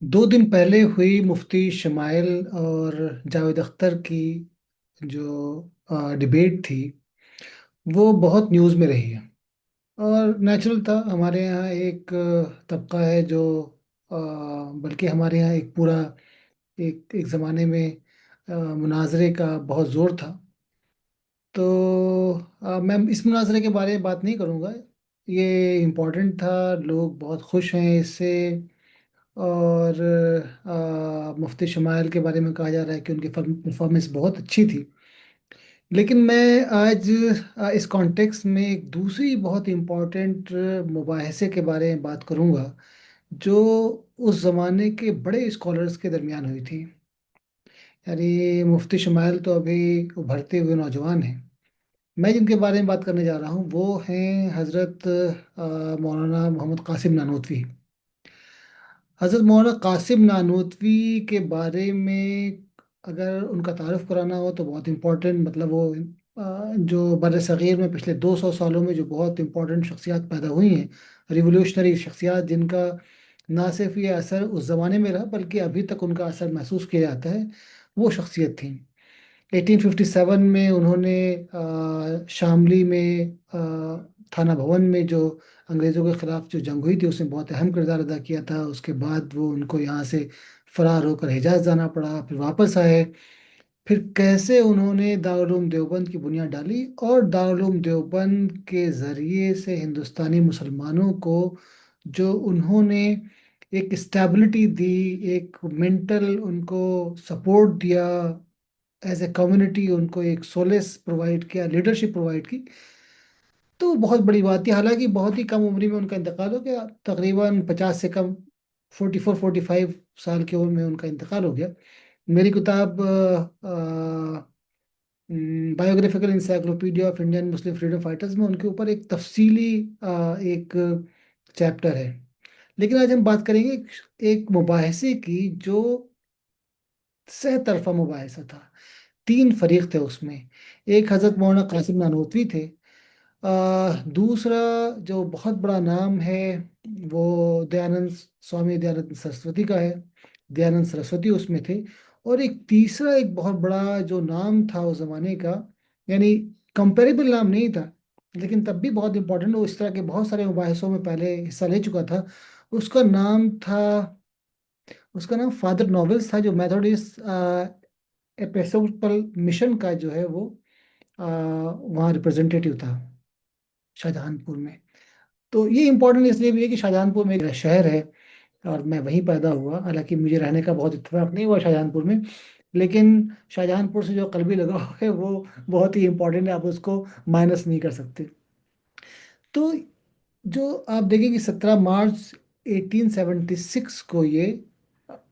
2 दिन पहले हुई मुफ्ती शमाइल और जावेद अख्तर की जो डिबेट थी वो बहुत न्यूज़ में रही है। और नेचुरल था, हमारे यहाँ एक तबका है जो बल्कि हमारे यहाँ एक पूरा एक एक ज़माने में मुनाजरे का बहुत ज़ोर था। तो मैं इस मुनाजरे के बारे में बात नहीं करूँगा। ये इम्पोर्टेंट था, लोग बहुत खुश हैं इससे। और मुफ्ती शमाइल के बारे में कहा जा रहा है कि उनकी परफॉर्मेंस बहुत अच्छी थी। लेकिन मैं आज इस कॉन्टेक्स्ट में एक दूसरी बहुत इम्पोर्टेंट मुबाहिसे के बारे में बात करूंगा जो उस ज़माने के बड़े स्कॉलर्स के दरमियान हुई थी। यानी मुफ्ती शमाइल तो अभी उभरते हुए नौजवान हैं। मैं जिनके बारे में बात करने जा रहा हूँ वो हैं हज़रत मौलाना मोहम्मद कासिम नानूतवी। हज़रत मौलाना कासिम नानूतवी के बारे में अगर उनका तारुफ कराना हो तो बहुत इम्पोर्टेंट, मतलब वो जो बर सग़ीर में पिछले 200 सालों में जो बहुत इम्पोर्टेंट शख्सियात पैदा हुई हैं, रिवोल्यूशनरी शख्सियात जिनका ना सिर्फ ये असर उस ज़माने में रहा बल्कि अभी तक उनका असर महसूस किया जाता है, वो शख्सियत थी। 1857 में उन्होंने शामली में थाना भवन में जो अंग्रेज़ों के ख़िलाफ़ जो जंग हुई थी उसमें बहुत अहम किरदार अदा किया था। उसके बाद वो उनको यहाँ से फ़रार होकर हिजाज़ जाना पड़ा, फिर वापस आए। फिर कैसे उन्होंने दारुल उलूम देवबंद की बुनियाद डाली और दारुल उलूम देवबंद के ज़रिए से हिंदुस्तानी मुसलमानों को जो उन्होंने एक स्टेबिलिटी दी, एक मेंटल उनको सपोर्ट दिया, एज ए कम्युनिटी उनको एक सोलेस प्रोवाइड किया, लीडरशिप प्रोवाइड की। तो बहुत बड़ी बात थी। हालांकि बहुत ही कम उम्र में उनका इंतकाल हो गया, तकरीबन 50 से कम, 44 45 साल की उम्र में उनका इंतकाल हो गया। मेरी किताब biographical encyclopedia of Indian Muslim freedom fighters में उनके ऊपर एक तफसीली एक चैप्टर है। लेकिन आज हम बात करेंगे एक मुबाहिसे की जो सह तरफा मुबाहिसा था। 3 फरीक थे उसमें। एक हज़रत मौलाना कासिम नानूतवी थे। दूसरा जो बहुत बड़ा नाम है वो दयानंद, स्वामी दयानंद सरस्वती का है। दयानंद सरस्वती उसमें थे। और एक तीसरा एक बहुत बड़ा जो नाम था उस जमाने का, यानी कंपेरेबल नाम नहीं था लेकिन तब भी बहुत इंपॉर्टेंट, वो इस तरह के बहुत सारे मुबाहिसों में पहले हिस्सा ले चुका था। उसका नाम था, उसका नाम फादर नॉवेल्स था, जो मेथोडिस्ट एपिस्कोपल मिशन का जो है वो वहाँ रिप्रेजेंटेटिव था शाहजहानपुर में। तो ये इम्पोर्टेंट इसलिए भी है कि शाहजहानपुर में एक शहर है और मैं वहीं पैदा हुआ। हालांकि मुझे रहने का बहुत इत्तेफाक नहीं हुआ शाहजहानपुर में, लेकिन शाहजहानपुर से जो कल्बी लगाव है वो बहुत ही इम्पोर्टेंट है, आप उसको माइनस नहीं कर सकते। तो जो आप देखें कि 17 मार्च 1876 को ये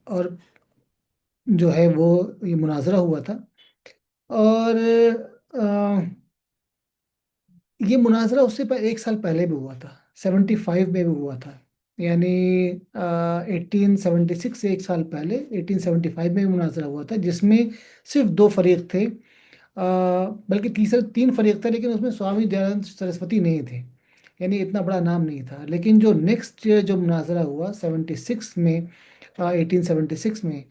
और जो है वो ये मुनाजरा हुआ था। और ये मुनाजरा उससे 1 साल पहले भी हुआ था, 75 में भी हुआ था। यानी 1876 से 1 साल पहले 1875 में भी मुनाजरा हुआ था, जिसमें सिर्फ 2 फरीक थे। बल्कि तीसरे 3 फरीक थे लेकिन उसमें स्वामी दयानंद सरस्वती नहीं थे, यानी इतना बड़ा नाम नहीं था। लेकिन जो नेक्स्ट ईयर जो मुनाजरा हुआ 76 में, 1876 में,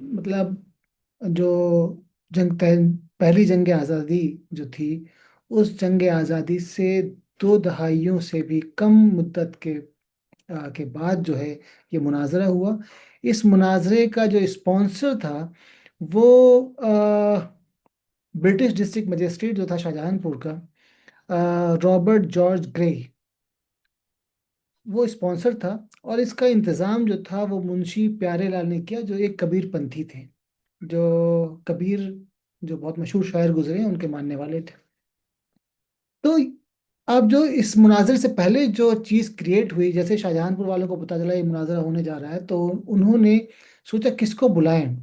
मतलब जो पहली जंग आज़ादी जो थी, उस जंग आज़ादी से 2 दहाइयों से भी कम मुद्दत के बाद जो है ये मुनाजरा हुआ। इस मुनाजरे का जो स्पॉन्सर था वो ब्रिटिश डिस्ट्रिक्ट मजिस्ट्रेट जो था शाहजहानपुर का, रॉबर्ट जॉर्ज ग्रे, वो स्पॉन्सर था। और इसका इंतज़ाम जो था वो मुंशी प्यारे लाल ने किया, जो एक कबीर पंथी थे, जो कबीर जो बहुत मशहूर शायर गुजरे हैं उनके मानने वाले थे। तो अब जो इस मुनाजरे से पहले जो चीज़ क्रिएट हुई, जैसे शाहजहानपुर वालों को पता चला ये मुनाजरा होने जा रहा है तो उन्होंने सोचा किसको बुलाएं।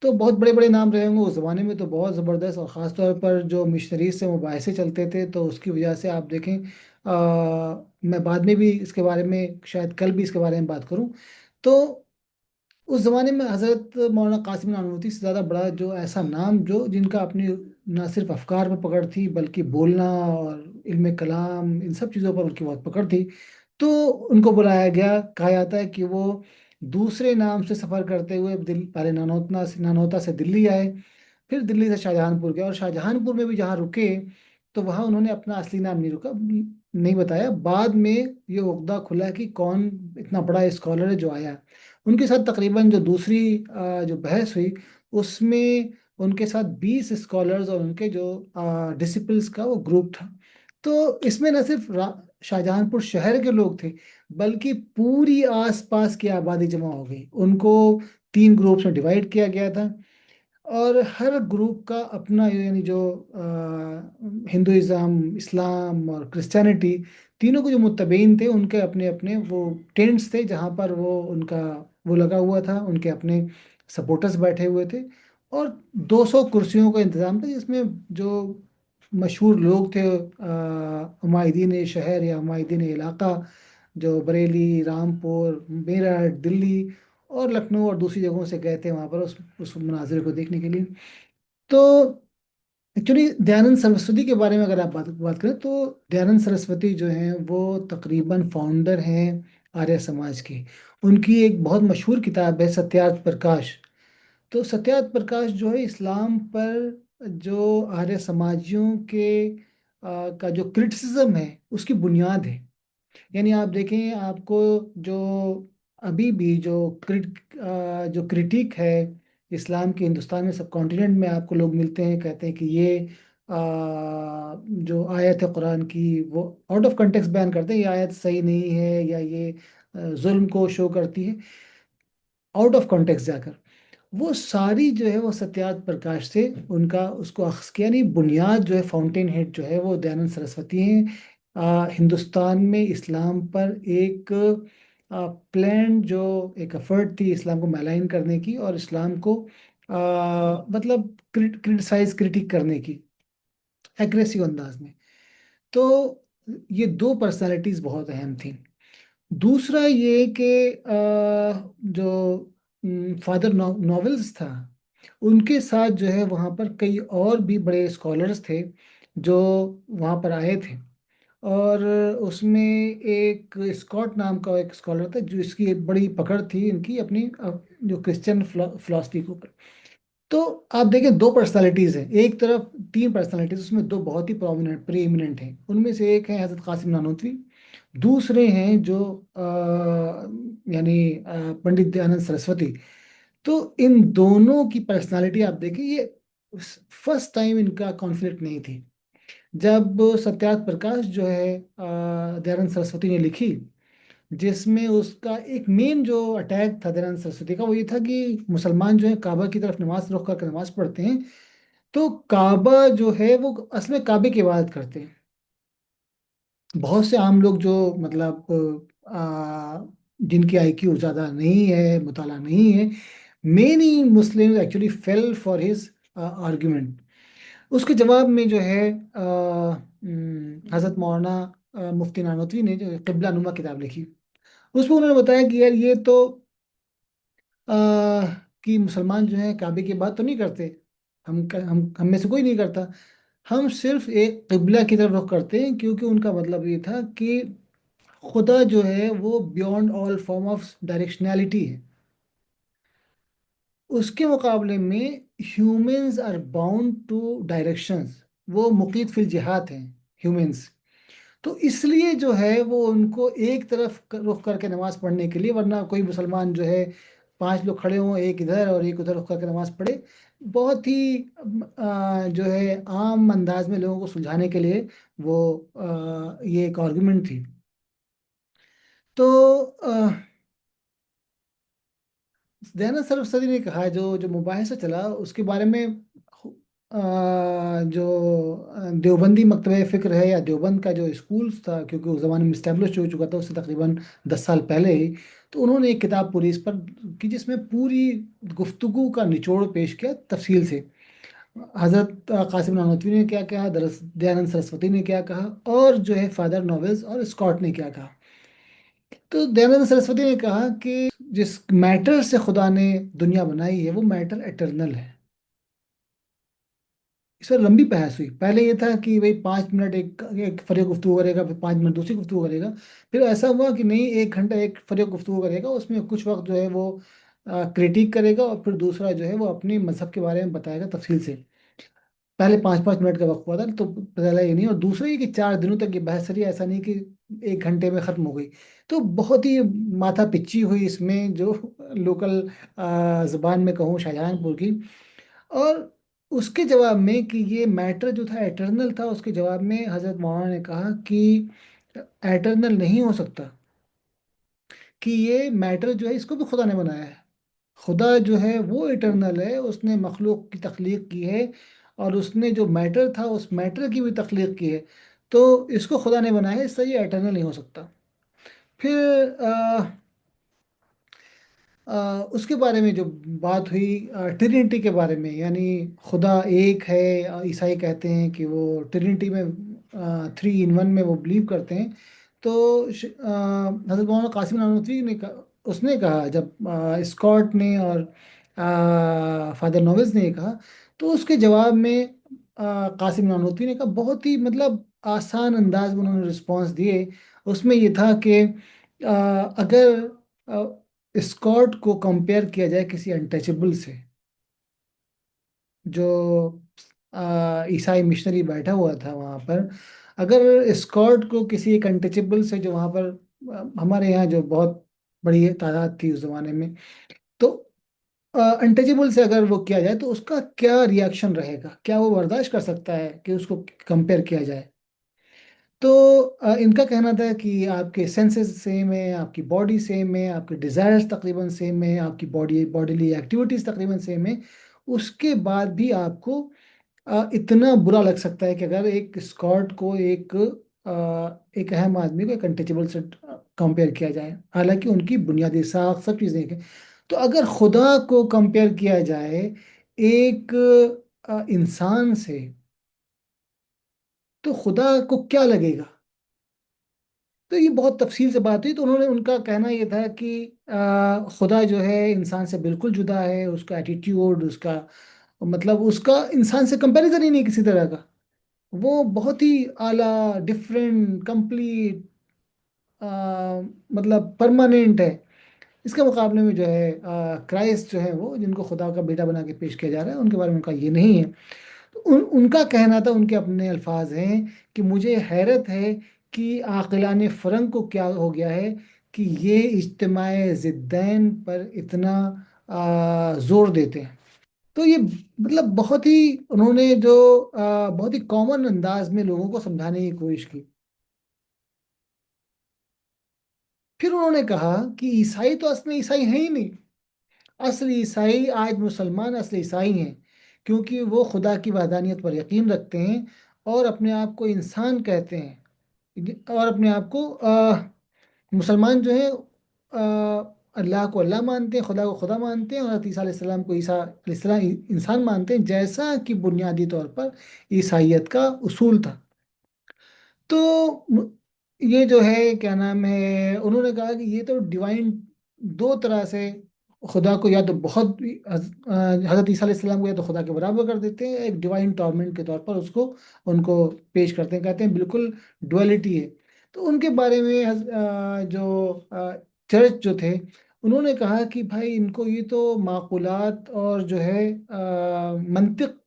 तो बहुत बड़े बड़े नाम रहे होंगे उस ज़माने में, तो बहुत ज़बरदस्त, और ख़ास तौर पर जो मिशनरीज से मुबाहिसे चलते थे तो उसकी वजह से आप देखें, मैं बाद में भी इसके बारे में, शायद कल भी इसके बारे में बात करूं। तो उस ज़माने में हज़रत मौलाना कासिम नानूती से ज़्यादा बड़ा जो ऐसा नाम जो जिनका अपनी ना सिर्फ अफकार पर पकड़ थी बल्कि बोलना और इल्म कलाम इन सब चीज़ों पर उनकी बहुत पकड़ थी, तो उनको बुलाया गया। कहा जाता है कि वो दूसरे नाम से सफ़र करते हुए पहले नानौता से दिल्ली आए, फिर दिल्ली से शाहजहांपुर गए, और शाहजहांपुर में भी जहाँ रुके तो वहाँ उन्होंने अपना असली नाम नहीं बताया। बाद में ये उगदा खुला कि कौन इतना बड़ा स्कॉलर है जो आया। उनके साथ तकरीबन जो दूसरी जो बहस हुई उसमें उनके साथ 20 स्कॉलर्स और उनके जो डिसिपल्स का वो ग्रुप था। तो इसमें न सिर्फ शाहजहांपुर शहर के लोग थे, बल्कि पूरी आसपास की आबादी जमा हो गई। उनको 3 ग्रुप्स में डिवाइड किया गया था, और हर ग्रुप का अपना, यानी जो हिंदुइज्म, इस्लाम और क्रिश्चियनिटी, तीनों के जो मुत्तबईन थे उनके अपने अपने वो टेंट्स थे जहाँ पर वो उनका वो लगा हुआ था, उनके अपने सपोर्टर्स बैठे हुए थे। और 200 कुर्सियों का इंतज़ाम था, जिसमें जो मशहूर लोग थे, हुमायूदीन शहर या हुमायूदीन इलाका, जो बरेली, रामपुर, मेरठ, दिल्ली और लखनऊ और दूसरी जगहों से गए थे वहाँ पर उस मुनाज़रे को देखने के लिए। तो एक्चुअली दयानंद सरस्वती के बारे में अगर आप बात बात करें तो दयानंद सरस्वती जो हैं वो तकरीबन फाउंडर हैं आर्य समाज के। उनकी एक बहुत मशहूर किताब है सत्यार्थ प्रकाश। तो सत्यार्थ प्रकाश जो है इस्लाम पर जो आर्य समाजियों के का जो क्रिटिसिज्म है उसकी बुनियाद है। यानी आप देखें, आपको जो अभी भी जो क्रिटिक है इस्लाम के, हिंदुस्तान में सब कॉन्टिनेंट में आपको लोग मिलते हैं, कहते हैं कि ये जो आयत है कुरान की वो आउट ऑफ कंटेक्स्ट बयान करते हैं, ये आयत सही नहीं है, या ये जुल्म को शो करती है, आउट ऑफ कॉन्टेक्स्ट जाकर। वो सारी जो है वो सत्यार्थ प्रकाश से उनका उसको अख्स किया। नहीं, बुनियाद जो है, फाउंटेन हेड जो है वो दयानंद सरस्वती हैं। हिंदुस्तान में इस्लाम पर एक प्लान जो एक एफर्ट थी इस्लाम को मैलाइन करने की और इस्लाम को मतलब क्रिटिक करने की एग्रेसिव अंदाज में। तो ये दो पर्सनालिटीज बहुत अहम थी। दूसरा ये कि जो फादर नॉवेल्स था, उनके साथ जो है वहाँ पर कई और भी बड़े स्कॉलर्स थे जो वहाँ पर आए थे। और उसमें एक स्कॉट नाम का एक स्कॉलर था जो इसकी एक बड़ी पकड़ थी इनकी अपनी जो क्रिश्चियन फिलॉसफी के ऊपर। तो आप देखें, दो पर्सनालिटीज हैं, एक तरफ 3 पर्सनालिटीज, उसमें दो बहुत ही प्रोमिनेंट प्रीएमिनेंट हैं। उनमें से एक है हजरत कासिम नानोतवी, दूसरे हैं जो यानी पंडित दयानंद सरस्वती। तो इन दोनों की पर्सनालिटी आप देखें, ये फर्स्ट टाइम इनका कॉन्फ्लिक्ट नहीं थी। जब सत्यार्थ प्रकाश जो है दयानंद सरस्वती ने लिखी, जिसमें उसका एक मेन जो अटैक था दयानंद सरस्वती का वो ये था कि मुसलमान जो है काबा की तरफ नमाज रुख करके नमाज पढ़ते हैं, तो काबा जो है वो असल में काबे की इबादत करते हैं। बहुत से आम लोग जो मतलब जिनकी आईक्यू ज़्यादा नहीं है, मुताला नहीं है, many Muslim actually fail for his argument. उसके जवाब में जो है हज़रत मौलाना मुफ्ती नानोतवी ने जो क़िबला नुमा किताब लिखी, उसमें उन्होंने बताया कि यार ये तो कि मुसलमान जो है काबे की बात तो नहीं करते, हम में से कोई नहीं करता। हम सिर्फ एक किबला की तरफ रुख करते हैं, क्योंकि उनका मतलब ये था कि खुदा जो है वो beyond all form of directionality है। उसके मुकाबले में humans are bound to directions, वो मुकीद फिल जिहाद हैं ह्यूमंस। तो इसलिए जो है वो उनको एक तरफ रुख करके नमाज पढ़ने के लिए, वरना कोई मुसलमान जो है 5 लोग खड़े हों, एक इधर और एक उधर रुख करके नमाज पढ़े, बहुत ही जो है आम अंदाज में लोगों को सुलझाने के लिए वो ये एक आर्गुमेंट थी। तो दयानंद सरस्वती ने कहा, जो जो मुबाहिसा चला उसके बारे में, जो देवबंदी मकतबे फ़िक्र है या देवबंद का जो स्कूल था, क्योंकि उस ज़माने में इस्टेब्लिश हो चुका था उससे तकरीबन 10 साल पहले ही, तो उन्होंने एक किताब पूरी इस पर की जिसमें पूरी गुफ्तगू का निचोड़ पेश किया तफसील से। हज़रत कासिम नानोतवी ने क्या कहा, दयानंद सरस्वती ने क्या कहा, और जो है फादर नॉवेल्स और स्कॉट ने क्या कहा। तो दयानंद सरस्वती ने कहा कि जिस मैटर से खुदा ने दुनिया बनाई है वो मैटर एटर्नल है। इस पर लंबी बहस हुई। पहले ये था कि भाई 5 मिनट एक एक फरीक गुफ्तगू करेगा, फिर 5 मिनट दूसरी गुफ्तगू करेगा। फिर ऐसा हुआ कि नहीं, 1 घंटा एक फरीक गुफ्तगू करेगा, उसमें कुछ वक्त जो है वो क्रिटिक करेगा, और फिर दूसरा जो है वो अपनी मजहब के बारे में बताएगा तफसील से। पहले 5-5 मिनट का वक्त हुआ था, तो पहला ये नहीं, और दूसरा ये कि 4 दिनों तक ये बहस चली, ऐसा नहीं कि 1 घंटे में ख़त्म हो गई। तो बहुत ही माथा पिच्ची हुई इसमें, जो लोकल ज़ुबान में कहूँ, शाहजहांपुर की। और उसके जवाब में कि ये मैटर जो था एटर्नल था, उसके जवाब में हज़रत मौलाना ने कहा कि एटर्नल नहीं हो सकता, कि ये मैटर जो है इसको भी खुदा ने बनाया है। खुदा जो है वो इटरनल है, उसने मखलूक की तख्लीक की है, और उसने जो मैटर था उस मैटर की भी तख्लीक की है। तो इसको खुदा ने बनाया है, इससे ये एटर्नल नहीं हो सकता। फिर उसके बारे में जो बात हुई, ट्रिनिटी के बारे में, यानी खुदा एक है। ईसाई कहते हैं कि वो ट्रिनिटी में, 3 इन 1 में वो बिलीव करते हैं। तो हज़रत मौलाना कासिम नानूतवी ने कहा, उसने कहा, जब स्कॉट ने और फादर नोवेल्स ने कहा, तो उसके जवाब में कासिम नानूतवी ने कहा, बहुत ही मतलब आसान अंदाज में उन्होंने रिस्पॉन्स दिए। उसमें ये था कि अगर स्कॉट को कंपेयर किया जाए किसी अनटचेबल से, जो ईसाई मिशनरी बैठा हुआ था वहाँ पर, अगर स्कॉट को किसी एक अनटचेबल से, जो वहाँ पर हमारे यहाँ जो बहुत बड़ी तादाद थी उस जमाने में, तो अनटचेबल से अगर वो किया जाए तो उसका क्या रिएक्शन रहेगा, क्या वो बर्दाश्त कर सकता है कि उसको कंपेयर किया जाए। तो इनका कहना था कि आपके सेंसेस सेम है, आपकी बॉडी सेम है, आपके डिज़ायर्स तकरीबन सेम है, आपकी बॉडीली एक्टिविटीज़ तकरीबन सेम है। उसके बाद भी आपको इतना बुरा लग सकता है कि अगर एक स्कॉट को एक अहम आदमी को एक अनटचेबल से कंपेयर किया जाए, हालांकि उनकी बुनियादी साख सब चीज़ें एक है। तो अगर खुदा को कंपेयर किया जाए एक इंसान से, तो खुदा को क्या लगेगा। तो ये बहुत तफसील से बात हुई। तो उन्होंने, उनका कहना ये था कि खुदा जो है इंसान से बिल्कुल जुदा है, उसका एटीट्यूड, उसका मतलब उसका इंसान से कंपैरिजन ही नहीं किसी तरह का। वो बहुत ही आला, डिफरेंट, कंप्लीट, मतलब परमानेंट है। इसके मुकाबले में जो है क्राइस्ट जो है, वो जिनको खुदा का बेटा बना के पेश किया जा रहा है, उनके बारे में उनका ये नहीं है। तो उनका कहना था, उनके अपने अल्फाज हैं कि मुझे हैरत है कि आक़िलान फ़रंग को क्या हो गया है कि ये इज्तिमाए ज़िद्दैन पर इतना ज़ोर देते हैं। तो ये मतलब बहुत ही, उन्होंने जो बहुत ही कॉमन अंदाज में लोगों को समझाने की कोशिश की। फिर उन्होंने कहा कि ईसाई तो असल में ईसाई है ही नहीं। असली ईसाई आज मुसलमान असली ईसाई हैं, क्योंकि वो खुदा की वहदानियत पर यकीन रखते हैं, और अपने आप को इंसान कहते हैं, और अपने आप को मुसलमान जो है अल्लाह को अल्लाह मानते हैं, खुदा को खुदा मानते हैं, और हज़रत ईसा अलैहिस्सलाम को ईसा अलैहिस्सलाम इंसान मानते हैं, जैसा कि बुनियादी तौर पर ईसाइयत का उसूल था। तो ये जो है क्या नाम है, उन्होंने कहा कि ये तो डिवाइन, दो तरह से खुदा को या तो बहुत हज़रत ईसा अलैहिस्सलाम को या तो खुदा के बराबर कर देते हैं, एक डिवाइन टॉर्मेंट के तौर पर उसको, उनको पेश करते हैं, कहते हैं बिल्कुल डुअलिटी है। तो उनके बारे में जो चर्च जो थे, उन्होंने कहा कि भाई इनको ये तो माकुलात और जो है मंतिक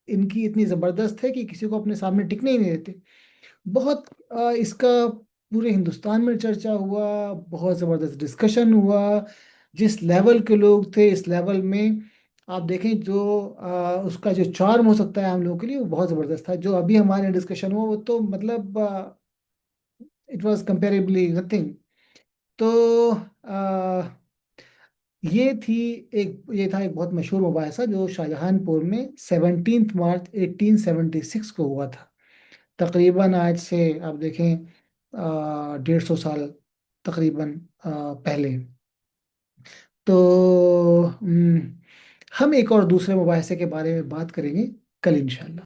इनकी इतनी ज़बरदस्त है कि किसी को अपने सामने टिकने ही नहीं देते। बहुत इसका पूरे हिंदुस्तान में चर्चा हुआ, बहुत ज़बरदस्त डिस्कशन हुआ। जिस लेवल के लोग थे, इस लेवल में आप देखें, जो उसका जो चार्म हो सकता है हम लोगों के लिए, वो बहुत ज़बरदस्त था। जो अभी हमारे डिस्कशन हुआ वो तो मतलब इट वाज कंपेरेबली नथिंग। तो ये थी ये था एक बहुत मशहूर मुबाहिसा जो शाहजहांपुर में 17 मार्च 1876 को हुआ था। तकरीबन आज से आप देखें 150 साल तकरीबन पहले। तो हम एक और दूसरे मुबाहिसे के बारे में बात करेंगे कल इंशाल्लाह।